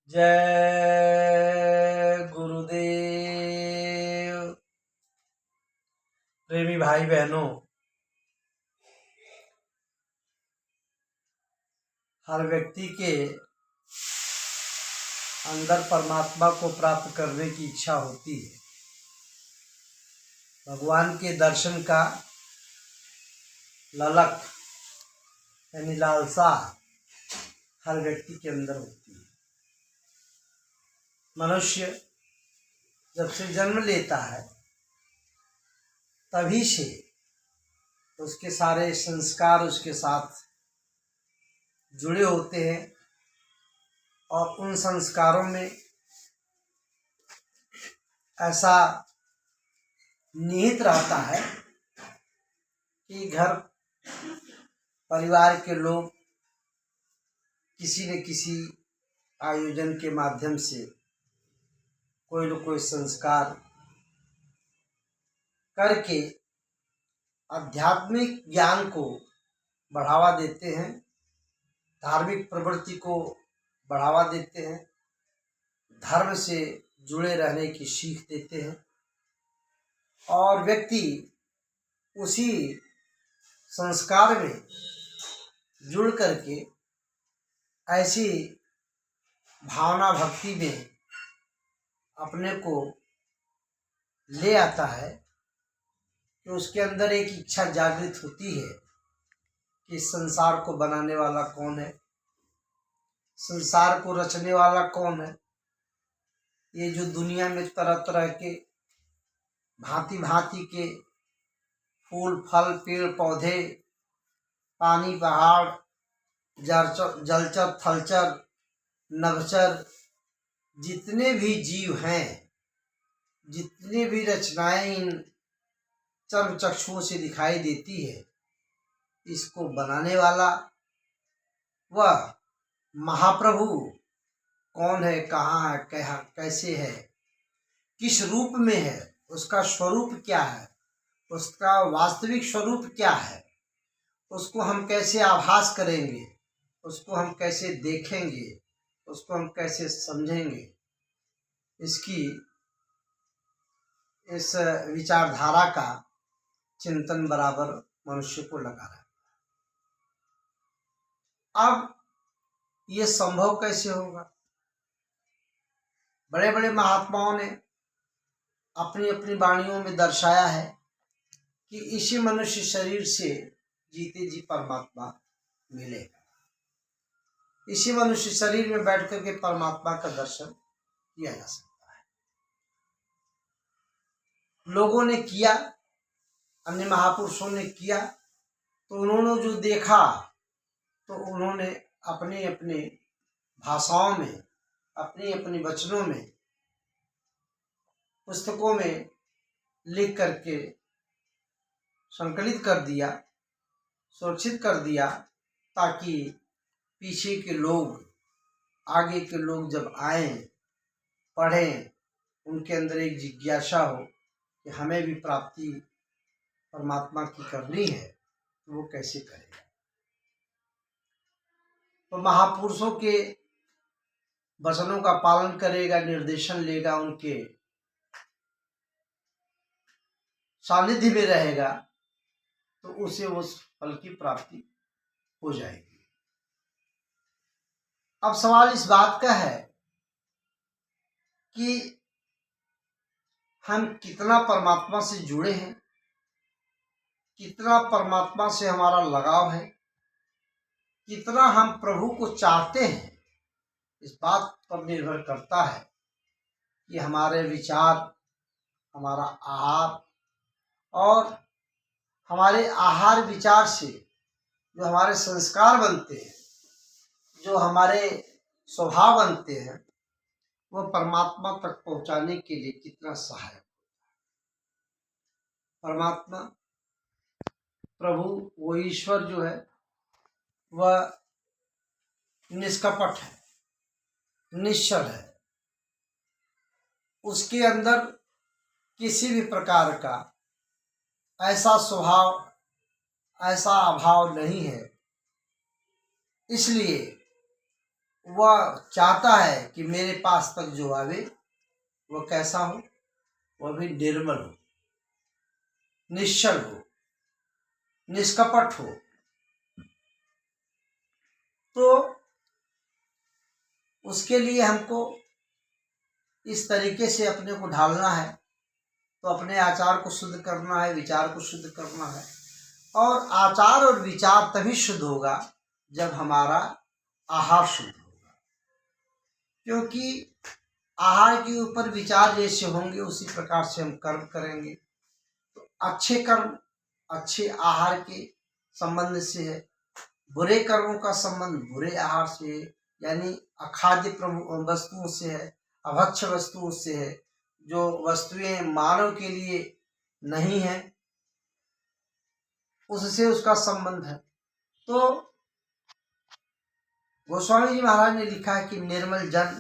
जय गुरुदेव। प्रेमी भाई बहनों, हर व्यक्ति के अंदर परमात्मा को प्राप्त करने की इच्छा होती है। भगवान के दर्शन का ललक यानी लालसा हर व्यक्ति के अंदर होती है। मनुष्य जब से जन्म लेता है तभी से उसके सारे संस्कार उसके साथ जुड़े होते हैं और उन संस्कारों में ऐसा निहित रहता है कि घर परिवार के लोग किसी न किसी आयोजन के माध्यम से कोई न कोई संस्कार करके आध्यात्मिक ज्ञान को बढ़ावा देते हैं, धार्मिक प्रवृत्ति को बढ़ावा देते हैं, धर्म से जुड़े रहने की सीख देते हैं और व्यक्ति उसी संस्कार में जुड़ करके ऐसी भावना भक्ति में अपने को ले आता है कि उसके अंदर एक इच्छा जागृत होती है कि संसार को बनाने वाला कौन है, संसार को रचने वाला कौन है। ये जो दुनिया में तरह तरह के भांति भांति के फूल फल पेड़ पौधे, पानी पहाड़, जलचर थलचर नभचर, जितने भी जीव हैं, जितने भी रचनाएं इन चर्म चक्षुओं से दिखाई देती है, इसको बनाने वाला वह महाप्रभु कौन है, कहाँ है, कैसे है, किस रूप में है, उसका स्वरूप क्या है, उसका वास्तविक स्वरूप क्या है, उसको हम कैसे आभास करेंगे, उसको हम कैसे देखेंगे, उसको हम कैसे समझेंगे, इसकी इस विचारधारा का चिंतन बराबर मनुष्य को लगा रहा है। अब ये संभव कैसे होगा? बड़े बड़े महात्माओं ने अपनी अपनी वाणियों में दर्शाया है कि इसी मनुष्य शरीर से जीते जी परमात्मा मिलेगा, इसी मनुष्य शरीर में बैठ करके परमात्मा का दर्शन किया जा सकता है। लोगों ने किया, अन्य महापुरुषों ने किया, तो उन्होंने जो देखा तो उन्होंने अपने अपने भाषाओं में, अपने अपने वचनों में, पुस्तकों में लिख करके संकलित कर दिया, सुरक्षित कर दिया, ताकि पीछे के लोग, आगे के लोग जब आएं, पढ़ें, उनके अंदर एक जिज्ञासा हो कि हमें भी प्राप्ति परमात्मा की करनी है, तो वो कैसे करेगा। तो महापुरुषों के वचनों का पालन करेगा, निर्देशन लेगा, उनके सानिध्य में रहेगा, तो उसे उस फल की प्राप्ति हो जाएगी। अब सवाल इस बात का है कि हम कितना परमात्मा से जुड़े हैं, कितना परमात्मा से हमारा लगाव है, कितना हम प्रभु को चाहते हैं। इस बात पर निर्भर करता है कि हमारे विचार, हमारा आहार और हमारे आहार विचार से जो हमारे संस्कार बनते हैं, जो हमारे स्वभाव बनते हैं, वो परमात्मा तक पहुंचाने के लिए कितना सहायक। परमात्मा प्रभु वो ईश्वर जो है वह निष्कपट है, निश्चल है, उसके अंदर किसी भी प्रकार का ऐसा स्वभाव, ऐसा अभाव नहीं है। इसलिए वह चाहता है कि मेरे पास तक जो आवे वह कैसा हो, वह भी निर्मल हो, निश्चल हो, निष्कपट हो। तो उसके लिए हमको इस तरीके से अपने को ढालना है। तो अपने आचार को शुद्ध करना है, विचार को शुद्ध करना है। और आचार और विचार तभी शुद्ध होगा जब हमारा आहार शुद्ध होगा, क्योंकि आहार के ऊपर विचार जैसे होंगे उसी प्रकार से हम कर्म करेंगे। तो अच्छे कर्म अच्छे आहार के संबंध से है, बुरे कर्मों का संबंध बुरे आहार से है, यानी अखाद्य वस्तुओं से है, अभक्ष्य वस्तुओं से है, जो वस्तुएं मानव के लिए नहीं है उससे उसका संबंध है। तो गोस्वामी जी महाराज ने लिखा है कि निर्मल जन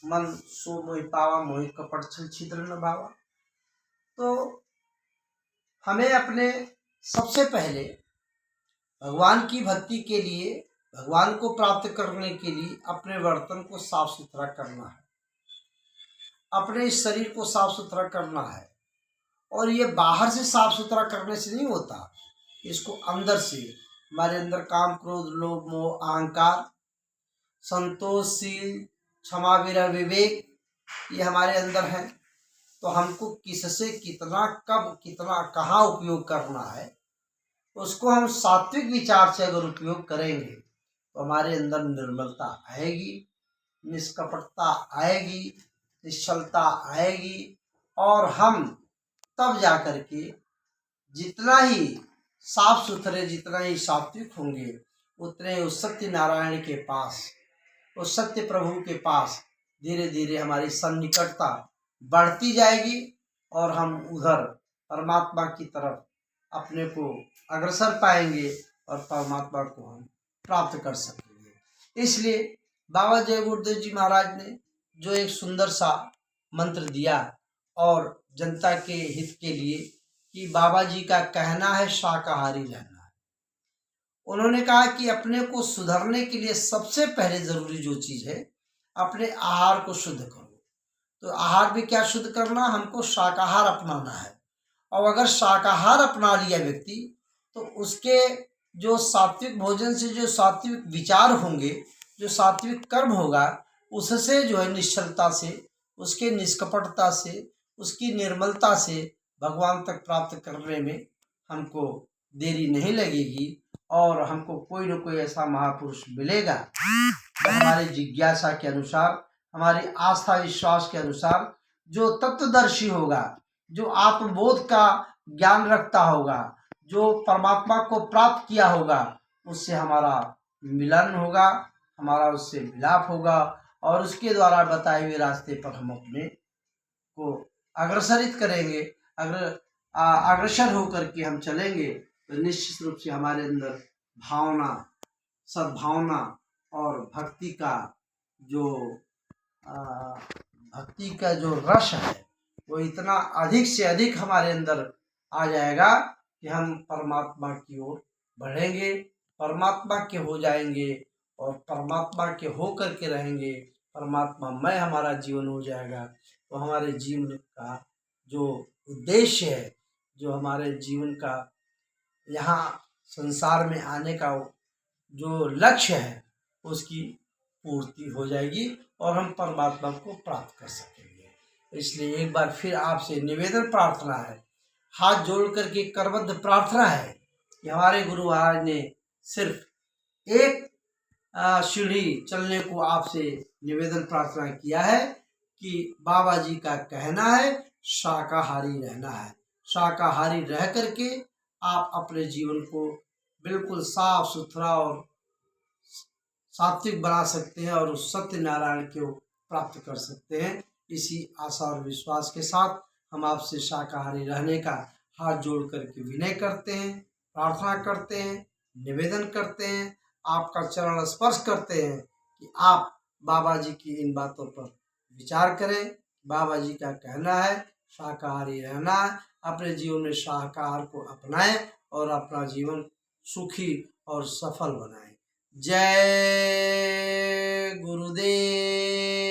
मन सो मोहि पावा, मोहि कपट छल छिद्र न भावा। तो हमें अपने सबसे पहले भगवान की भक्ति के लिए, भगवान को प्राप्त करने के लिए अपने बर्तन को साफ सुथरा करना है, अपने इस शरीर को साफ सुथरा करना है। और ये बाहर से साफ सुथरा करने से नहीं होता, इसको अंदर से, हमारे अंदर काम क्रोध लोभ मोह अहंकार, संतोषशील क्षमा विरह विवेक, ये हमारे अंदर है। तो हमको किससे कितना कब कितना कहाँ उपयोग करना है, उसको हम सात्विक विचार से अगर उपयोग करेंगे तो हमारे अंदर निर्मलता आएगी, निष्कपटता आएगी, निश्चलता आएगी। और हम तब जाकर के जितना ही साफ सुथरे, जितना ही सात्विक होंगे, उतने उस सत्य नारायण के पास, उस सत्य प्रभु के पास धीरे धीरे हमारी सन्निकटता बढ़ती जाएगी और हम उधर परमात्मा की तरफ अपने को अग्रसर पाएंगे और परमात्मा को हम प्राप्त कर सकेंगे। इसलिए बाबा जय गुरुदेव जी महाराज ने जो एक सुंदर सा मंत्र दिया और जनता के हित के लिए, कि बाबा जी का कहना है शाकाहारी रहना है। उन्होंने कहा कि अपने को सुधरने के लिए सबसे पहले जरूरी जो चीज है, अपने आहार को शुद्ध करो। तो आहार भी क्या शुद्ध करना, हमको शाकाहार अपनाना है। और अगर शाकाहार अपना लिया व्यक्ति, तो उसके जो सात्विक भोजन से जो सात्विक विचार होंगे, जो सात्विक कर्म होगा, उससे जो है निश्चलता से, उसके निष्कपटता से, उसकी निर्मलता से भगवान तक प्राप्त करने में हमको देरी नहीं लगेगी। और हमको कोई न कोई ऐसा महापुरुष मिलेगा जो हमारी जिज्ञासा के अनुसार, हमारी आस्था विश्वास के अनुसार, जो तत्वदर्शी होगा, जो आत्मबोध का ज्ञान रखता होगा, जो परमात्मा को प्राप्त किया होगा, उससे हमारा मिलन होगा, हमारा उससे मिलाप होगा। और उसके द्वारा बताए हुए रास्ते पर हम अपने को अग्रसरित करेंगे। अग्रसर होकर के हम चलेंगे तो निश्चित रूप से हमारे अंदर भावना, सद्भावना और भक्ति का जो रस है, वो इतना अधिक से अधिक हमारे अंदर आ जाएगा कि हम परमात्मा की ओर बढ़ेंगे, परमात्मा के हो जाएंगे और परमात्मा के हो करके रहेंगे। परमात्मा में हमारा जीवन हो जाएगा। तो हमारे जीवन का जो उद्देश्य है, जो हमारे जीवन का यहाँ संसार में आने का जो लक्ष्य है, उसकी पूर्ति हो जाएगी और हम परमात्मा को प्राप्त कर सकेंगे। इसलिए एक बार फिर आपसे निवेदन प्रार्थना है, हाथ जोड़ करके करबद्ध प्रार्थना है कि हमारे गुरु महाराज ने सिर्फ एक सीढ़ी चलने को आपसे निवेदन प्रार्थना किया है कि बाबा जी का कहना है शाकाहारी रहना है। शाकाहारी रह करके आप अपने जीवन को बिल्कुल साफ सुथरा और सात्विक बना सकते हैं और उस सत्य नारायण को प्राप्त कर सकते हैं। इसी आशा और विश्वास के साथ हम आपसे शाकाहारी रहने का हाथ जोड़ करके विनय करते हैं, प्रार्थना करते हैं, निवेदन करते हैं, आपका चरण स्पर्श करते हैं कि आप बाबा जी की इन बातों पर विचार करें। बाबा जी का कहना है शाकाहारी रहना है, अपने जीवन में शाकाहार को अपनाएं और अपना जीवन सुखी और सफल बनाएं। जय गुरुदेव।